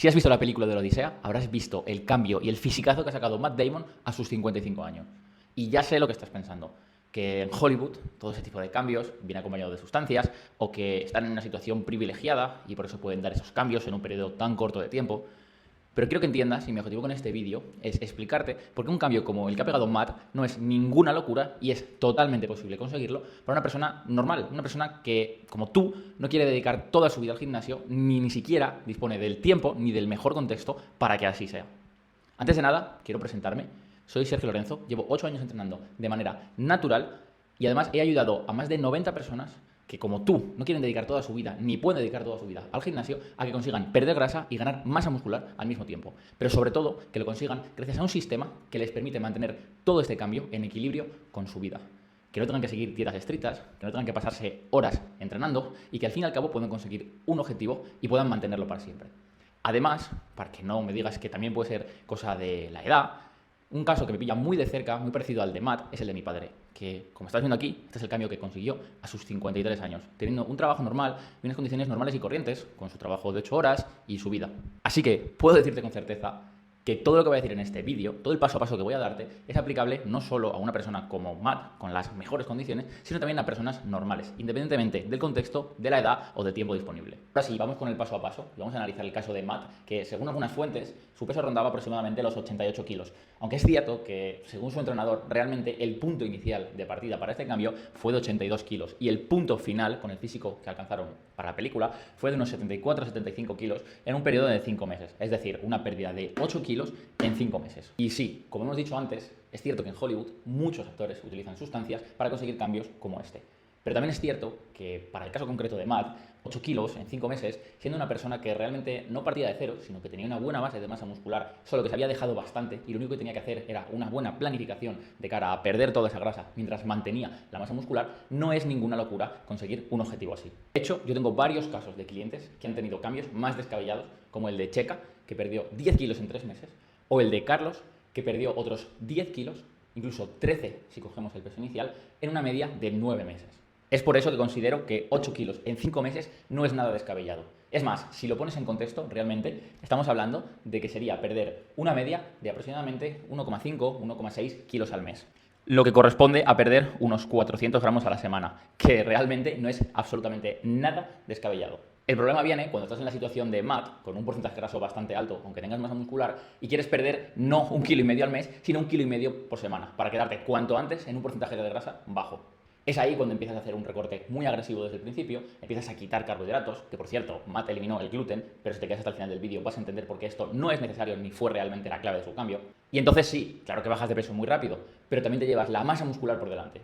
Si has visto la película de la Odisea, habrás visto el cambio y el fisicazo que ha sacado Matt Damon a sus 55 años. Y ya sé lo que estás pensando, que en Hollywood todo ese tipo de cambios viene acompañado de sustancias o que están en una situación privilegiada y por eso pueden dar esos cambios en un periodo tan corto de tiempo. Pero quiero que entiendas, y mi objetivo con este vídeo es explicarte por qué un cambio como el que ha pegado Matt no es ninguna locura y es totalmente posible conseguirlo para una persona normal, una persona que, como tú, no quiere dedicar toda su vida al gimnasio, ni siquiera dispone del tiempo ni del mejor contexto para que así sea. Antes de nada, quiero presentarme. Soy Sergio Lorenzo, llevo 8 años entrenando de manera natural y además he ayudado a más de 90 personas que, como tú, no quieren dedicar toda su vida, ni pueden dedicar toda su vida al gimnasio, a que consigan perder grasa y ganar masa muscular al mismo tiempo. Pero sobre todo, que lo consigan gracias a un sistema que les permite mantener todo este cambio en equilibrio con su vida. Que no tengan que seguir dietas estrictas, que no tengan que pasarse horas entrenando y que al fin y al cabo puedan conseguir un objetivo y puedan mantenerlo para siempre. Además, para que no me digas que también puede ser cosa de la edad, un caso que me pilla muy de cerca, muy parecido al de Matt, es el de mi padre, que, como estás viendo aquí, este es el cambio que consiguió a sus 53 años, teniendo un trabajo normal y unas condiciones normales y corrientes, con su trabajo de 8 horas y su vida. Así que puedo decirte con certeza que todo lo que voy a decir en este vídeo, todo el paso a paso que voy a darte, es aplicable no solo a una persona como Matt, con las mejores condiciones, sino también a personas normales, independientemente del contexto, de la edad o del tiempo disponible. Ahora sí, vamos con el paso a paso y vamos a analizar el caso de Matt, que según algunas fuentes, su peso rondaba aproximadamente los 88 kilos. Aunque es cierto que, según su entrenador, realmente el punto inicial de partida para este cambio fue de 82 kilos y el punto final, con el físico que alcanzaron para la película, fue de unos 74 a 75 kilos en un periodo de 5 meses. Es decir, una pérdida de 8 kilos en 5 meses. Y sí, como hemos dicho antes, es cierto que en Hollywood muchos actores utilizan sustancias para conseguir cambios como este. Pero también es cierto que para el caso concreto de Matt, 8 kilos en 5 meses, siendo una persona que realmente no partía de cero, sino que tenía una buena base de masa muscular, solo que se había dejado bastante y lo único que tenía que hacer era una buena planificación de cara a perder toda esa grasa mientras mantenía la masa muscular, no es ninguna locura conseguir un objetivo así. De hecho, yo tengo varios casos de clientes que han tenido cambios más descabellados, como el de Checa, que perdió 10 kilos en 3 meses, o el de Carlos, que perdió otros 10 kilos, incluso 13 si cogemos el peso inicial, en una media de 9 meses. Es por eso que considero que 8 kilos en 5 meses no es nada descabellado. Es más, si lo pones en contexto, realmente estamos hablando de que sería perder una media de aproximadamente 1,5-1,6 kilos al mes. Lo que corresponde a perder unos 400 gramos a la semana, que realmente no es absolutamente nada descabellado. El problema viene cuando estás en la situación de Matt, con un porcentaje graso bastante alto, aunque tengas masa muscular, y quieres perder no 1,5 kilos al mes, sino 1,5 kilos por semana, para quedarte cuanto antes en un porcentaje de grasa bajo. Es ahí cuando empiezas a hacer un recorte muy agresivo desde el principio, empiezas a quitar carbohidratos, que por cierto, Matt eliminó el gluten, pero si te quedas hasta el final del vídeo vas a entender por qué esto no es necesario ni fue realmente la clave de su cambio. Y entonces sí, claro que bajas de peso muy rápido, pero también te llevas la masa muscular por delante.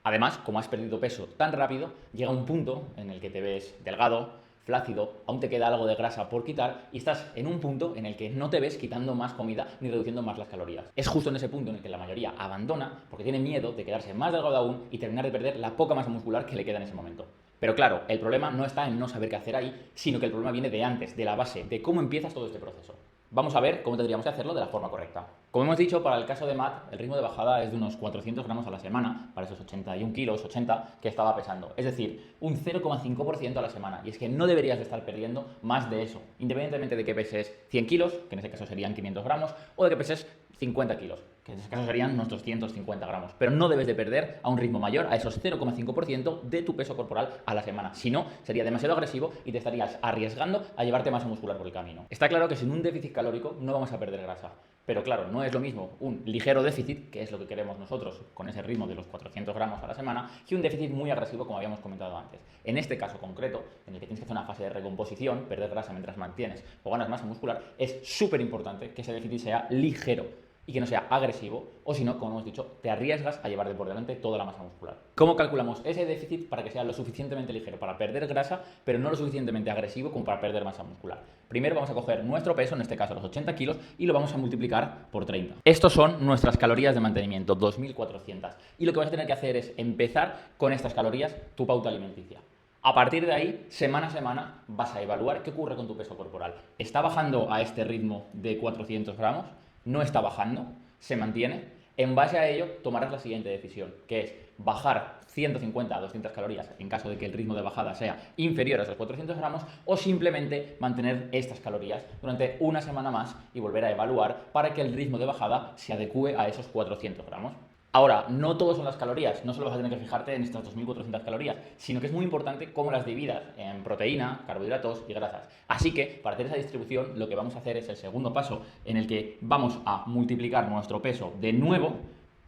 Además, como has perdido peso tan rápido, llega un punto en el que te ves delgado, flácido, aún te queda algo de grasa por quitar y estás en un punto en el que no te ves quitando más comida ni reduciendo más las calorías. Es justo en ese punto en el que la mayoría abandona porque tiene miedo de quedarse más delgado aún y terminar de perder la poca masa muscular que le queda en ese momento. Pero claro, el problema no está en no saber qué hacer ahí, sino que el problema viene de antes, de la base, de cómo empiezas todo este proceso. Vamos a ver cómo tendríamos que hacerlo de la forma correcta. Como hemos dicho, para el caso de Matt, el ritmo de bajada es de unos 400 gramos a la semana, para esos 81 kilos, 80 que estaba pesando. Es decir, un 0,5% a la semana. Y es que no deberías de estar perdiendo más de eso, independientemente de que peses 100 kilos, que en este caso serían 500 gramos, o de que peses 50 kilos, que en este caso serían nuestros 250 gramos. Pero no debes de perder a un ritmo mayor a esos 0,5% de tu peso corporal a la semana. Si no, sería demasiado agresivo y te estarías arriesgando a llevarte masa muscular por el camino. Está claro que sin un déficit calórico no vamos a perder grasa. Pero claro, no es lo mismo un ligero déficit, que es lo que queremos nosotros con ese ritmo de los 400 gramos a la semana, que un déficit muy agresivo como habíamos comentado antes. En este caso concreto, en el que tienes que hacer una fase de recomposición, perder grasa mientras mantienes o ganas masa muscular, es súper importante que ese déficit sea ligero y que no sea agresivo, o si no, como hemos dicho, te arriesgas a llevar de por delante toda la masa muscular. ¿Cómo calculamos ese déficit para que sea lo suficientemente ligero para perder grasa, pero no lo suficientemente agresivo como para perder masa muscular? Primero vamos a coger nuestro peso, en este caso los 80 kilos, y lo vamos a multiplicar por 30. Estos son nuestras calorías de mantenimiento, 2400. Y lo que vas a tener que hacer es empezar con estas calorías tu pauta alimenticia. A partir de ahí, semana a semana, vas a evaluar qué ocurre con tu peso corporal. ¿Está bajando a este ritmo de 400 gramos? ¿No está bajando? ¿Se mantiene? En base a ello, tomarás la siguiente decisión, que es bajar 150 a 200 calorías en caso de que el ritmo de bajada sea inferior a esos 400 gramos, o simplemente mantener estas calorías durante una semana más y volver a evaluar para que el ritmo de bajada se adecue a esos 400 gramos. Ahora, no todo son las calorías, no solo vas a tener que fijarte en estas 2.400 calorías, sino que es muy importante cómo las dividas en proteína, carbohidratos y grasas. Así que, para hacer esa distribución, lo que vamos a hacer es el segundo paso, en el que vamos a multiplicar nuestro peso de nuevo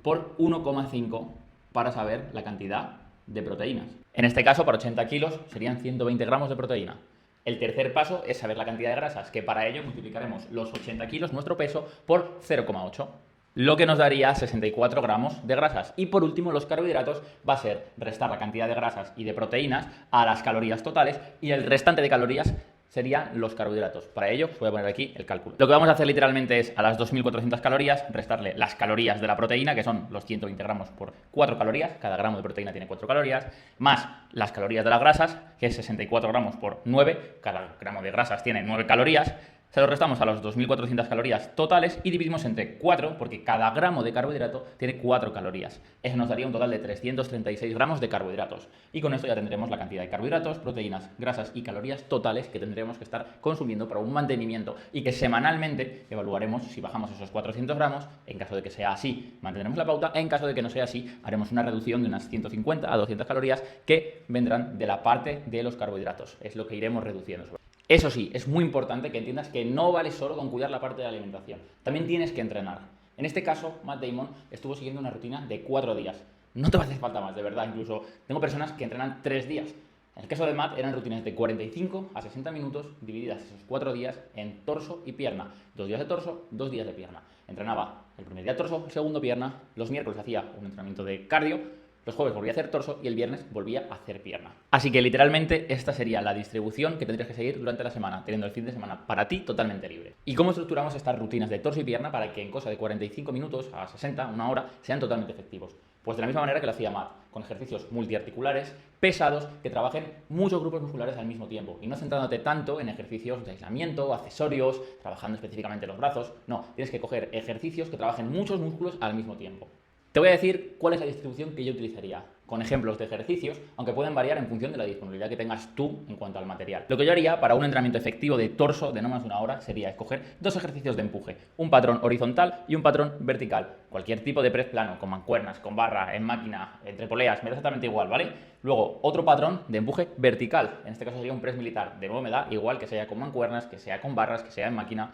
por 1,5 para saber la cantidad de proteínas. En este caso, para 80 kilos serían 120 gramos de proteína. El tercer paso es saber la cantidad de grasas, que para ello multiplicaremos los 80 kilos, nuestro peso, por 0,8. Lo que nos daría 64 gramos de grasas. Y por último, los carbohidratos va a ser restar la cantidad de grasas y de proteínas a las calorías totales, y el restante de calorías serían los carbohidratos. Para ello, os voy a poner aquí el cálculo. Lo que vamos a hacer literalmente es a las 2.400 calorías restarle las calorías de la proteína, que son los 120 gramos por 4 calorías, cada gramo de proteína tiene 4 calorías, más las calorías de las grasas, que es 64 gramos por 9, cada gramo de grasas tiene 9 calorías, se lo restamos a las 2.400 calorías totales y dividimos entre 4, porque cada gramo de carbohidrato tiene 4 calorías. Eso nos daría un total de 336 gramos de carbohidratos. Y con esto ya tendremos la cantidad de carbohidratos, proteínas, grasas y calorías totales que tendremos que estar consumiendo para un mantenimiento, y que semanalmente evaluaremos si bajamos esos 400 gramos. En caso de que sea así, mantendremos la pauta. En caso de que no sea así, haremos una reducción de unas 150 a 200 calorías que vendrán de la parte de los carbohidratos. Es lo que iremos reduciendo. Eso sí, es muy importante que entiendas que no vale solo con cuidar la parte de la alimentación. También tienes que entrenar. En este caso, Matt Damon estuvo siguiendo una rutina de 4 días. No te va a hacer falta más, de verdad. Incluso tengo personas que entrenan 3 días. En el caso de Matt eran rutinas de 45 a 60 minutos divididas esos 4 días en torso y pierna. 2 días de torso, 2 días de pierna. Entrenaba el primer día torso, el segundo pierna. Los miércoles hacía un entrenamiento de cardio. Los jueves volvía a hacer torso y el viernes volvía a hacer pierna. Así que literalmente esta sería la distribución que tendrías que seguir durante la semana, teniendo el fin de semana para ti totalmente libre. ¿Y cómo estructuramos estas rutinas de torso y pierna para que en cosa de 45 minutos a 60, una hora, sean totalmente efectivos? Pues de la misma manera que lo hacía Matt, con ejercicios multiarticulares, pesados, que trabajen muchos grupos musculares al mismo tiempo, y no centrándote tanto en ejercicios de aislamiento, accesorios, trabajando específicamente los brazos. No, tienes que coger ejercicios que trabajen muchos músculos al mismo tiempo. Te voy a decir cuál es la distribución que yo utilizaría, con ejemplos de ejercicios, aunque pueden variar en función de la disponibilidad que tengas tú en cuanto al material. Lo que yo haría para un entrenamiento efectivo de torso de no más de una hora sería escoger 2 ejercicios de empuje, un patrón horizontal y un patrón vertical. Cualquier tipo de press plano, con mancuernas, con barra, en máquina, entre poleas, me da exactamente igual, ¿vale? Luego, otro patrón de empuje vertical, en este caso sería un press militar. De nuevo me da igual que sea con mancuernas, que sea con barras, que sea en máquina.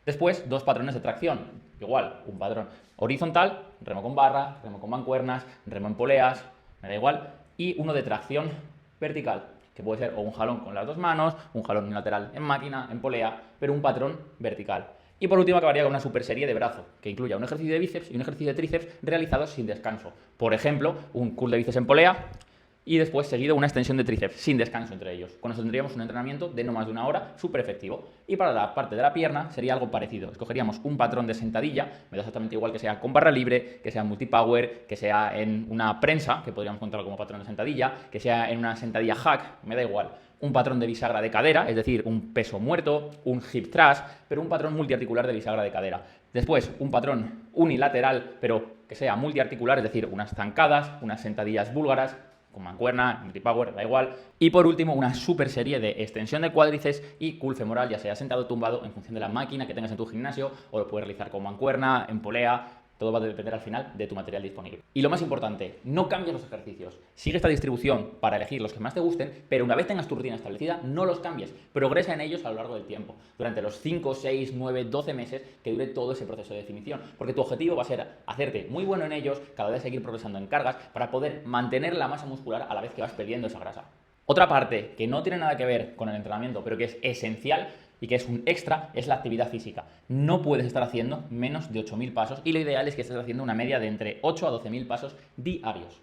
Después, 2 patrones de tracción. Igual, un patrón horizontal, remo con barra, remo con mancuernas, remo en poleas, me da igual. Y uno de tracción vertical, que puede ser o un jalón con las 2 manos, un jalón unilateral en máquina, en polea, pero un patrón vertical. Y por último acabaría con una super serie de brazo, que incluya un ejercicio de bíceps y un ejercicio de tríceps realizados sin descanso. Por ejemplo, un curl de bíceps en polea, y después seguido una extensión de tríceps, sin descanso entre ellos. Con eso tendríamos un entrenamiento de no más de una hora, súper efectivo. Y para la parte de la pierna sería algo parecido. Escogeríamos un patrón de sentadilla, me da exactamente igual que sea con barra libre, que sea multipower, que sea en una prensa, que podríamos contarlo como patrón de sentadilla, que sea en una sentadilla hack, me da igual. Un patrón de bisagra de cadera, es decir, un peso muerto, un hip thrust, pero un patrón multiarticular de bisagra de cadera. Después, un patrón unilateral, pero que sea multiarticular, es decir, unas zancadas, unas sentadillas búlgaras, con mancuerna, multipower, da igual. Y por último, una super serie de extensión de cuádriceps y curl femoral, ya sea sentado o tumbado, en función de la máquina que tengas en tu gimnasio, o lo puedes realizar con mancuerna, en polea. Todo va a depender al final de tu material disponible. Y lo más importante, no cambies los ejercicios. Sigue esta distribución para elegir los que más te gusten, pero una vez tengas tu rutina establecida, no los cambies. Progresa en ellos a lo largo del tiempo, durante los 5, 6, 9, 12 meses que dure todo ese proceso de definición. Porque tu objetivo va a ser hacerte muy bueno en ellos, cada vez seguir progresando en cargas, para poder mantener la masa muscular a la vez que vas perdiendo esa grasa. Otra parte que no tiene nada que ver con el entrenamiento, pero que es esencial y que es un extra, es la actividad física. No puedes estar haciendo menos de 8.000 pasos, y lo ideal es que estés haciendo una media de entre 8 a 12.000 pasos diarios.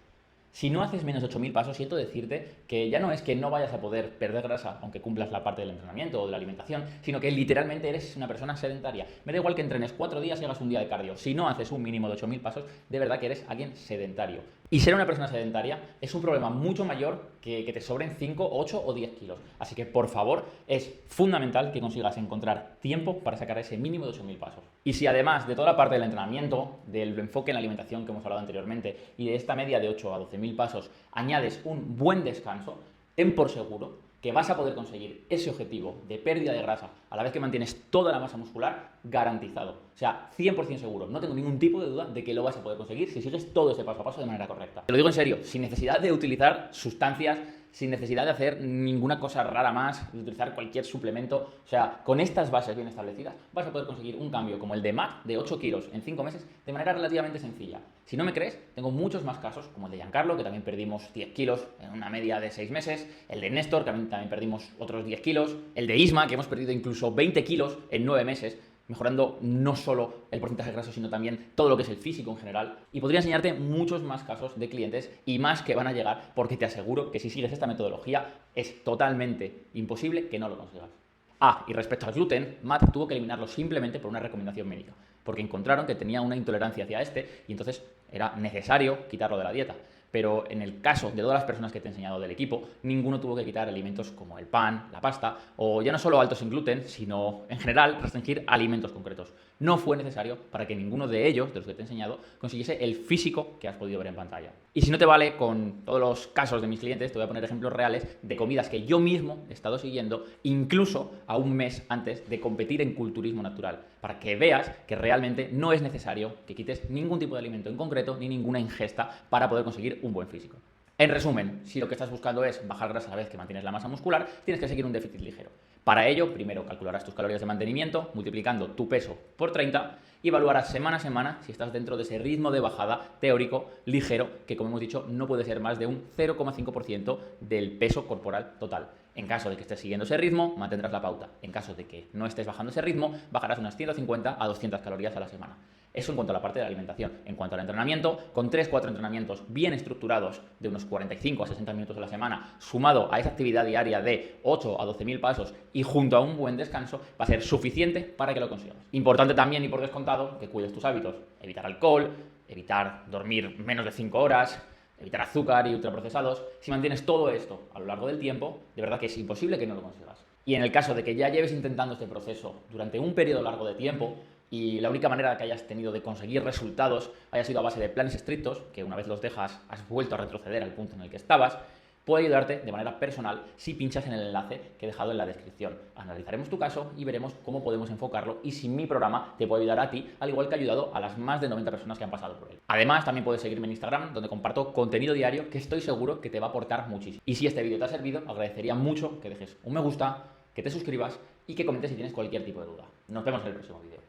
Si no haces menos de 8.000 pasos, siento decirte que ya no es que no vayas a poder perder grasa aunque cumplas la parte del entrenamiento o de la alimentación, sino que literalmente eres una persona sedentaria. Me da igual que entrenes 4 días y hagas un día de cardio. Si no haces un mínimo de 8.000 pasos, de verdad que eres alguien sedentario. Y ser una persona sedentaria es un problema mucho mayor que te sobren 5, 8 o 10 kilos. Así que, por favor, es fundamental que consigas encontrar tiempo para sacar ese mínimo de 8.000 pasos. Y si además de toda la parte del entrenamiento, del enfoque en la alimentación que hemos hablado anteriormente y de esta media de 8 a 12.000 pasos, añades un buen descanso, ten por seguro que vas a poder conseguir ese objetivo de pérdida de grasa a la vez que mantienes toda la masa muscular garantizado. O sea, 100% seguro. No tengo ningún tipo de duda de que lo vas a poder conseguir si sigues todo ese paso a paso de manera correcta. Te lo digo en serio, sin necesidad de utilizar sustancias, sin necesidad de hacer ninguna cosa rara más, de utilizar cualquier suplemento. O sea, con estas bases bien establecidas vas a poder conseguir un cambio como el de Matt de 8 kilos en 5 meses de manera relativamente sencilla. Si no me crees, tengo muchos más casos, como el de Giancarlo, que también perdimos 10 kilos en una media de 6 meses, el de Néstor, que también perdimos otros 10 kilos, el de Isma, que hemos perdido incluso 20 kilos en 9 meses, mejorando no solo el porcentaje de grasa, sino también todo lo que es el físico en general. Y podría enseñarte muchos más casos de clientes y más que van a llegar, porque te aseguro que si sigues esta metodología es totalmente imposible que no lo consigas. Ah, y respecto al gluten, Matt tuvo que eliminarlo simplemente por una recomendación médica, porque encontraron que tenía una intolerancia hacia este y entonces era necesario quitarlo de la dieta. Pero en el caso de todas las personas que te he enseñado del equipo, ninguno tuvo que quitar alimentos como el pan, la pasta, o ya no solo altos en gluten, sino en general restringir alimentos concretos. No fue necesario para que ninguno de ellos, de los que te he enseñado, consiguiese el físico que has podido ver en pantalla. Y si no te vale con todos los casos de mis clientes, te voy a poner ejemplos reales de comidas que yo mismo he estado siguiendo, incluso a un mes antes de competir en culturismo natural, para que veas que realmente no es necesario que quites ningún tipo de alimento en concreto ni ninguna ingesta para poder conseguir un buen físico. En resumen, si lo que estás buscando es bajar grasa a la vez que mantienes la masa muscular, tienes que seguir un déficit ligero. Para ello, primero calcularás tus calorías de mantenimiento, multiplicando tu peso por 30 y evaluarás semana a semana si estás dentro de ese ritmo de bajada teórico ligero que, como hemos dicho, no puede ser más de un 0,5% del peso corporal total. En caso de que estés siguiendo ese ritmo, mantendrás la pauta. En caso de que no estés bajando ese ritmo, bajarás unas 150 a 200 calorías a la semana. Eso en cuanto a la parte de la alimentación. En cuanto al entrenamiento, con 3-4 entrenamientos bien estructurados de unos 45 a 60 minutos a la semana, sumado a esa actividad diaria de 8 a 12.000 pasos y junto a un buen descanso, va a ser suficiente para que lo consigas. Importante también y por descontado que cuides tus hábitos. Evitar alcohol, evitar dormir menos de 5 horas, evitar azúcar y ultraprocesados. Si mantienes todo esto a lo largo del tiempo, de verdad que es imposible que no lo consigas. Y en el caso de que ya lleves intentando este proceso durante un periodo largo de tiempo, y la única manera que hayas tenido de conseguir resultados haya sido a base de planes estrictos, que una vez los dejas has vuelto a retroceder al punto en el que estabas, puede ayudarte de manera personal si pinchas en el enlace que he dejado en la descripción. Analizaremos tu caso y veremos cómo podemos enfocarlo y si mi programa te puede ayudar a ti, al igual que ha ayudado a las más de 90 personas que han pasado por él. Además, también puedes seguirme en Instagram, donde comparto contenido diario que estoy seguro que te va a aportar muchísimo. Y si este vídeo te ha servido, agradecería mucho que dejes un me gusta, que te suscribas y que comentes si tienes cualquier tipo de duda. Nos vemos en el próximo vídeo.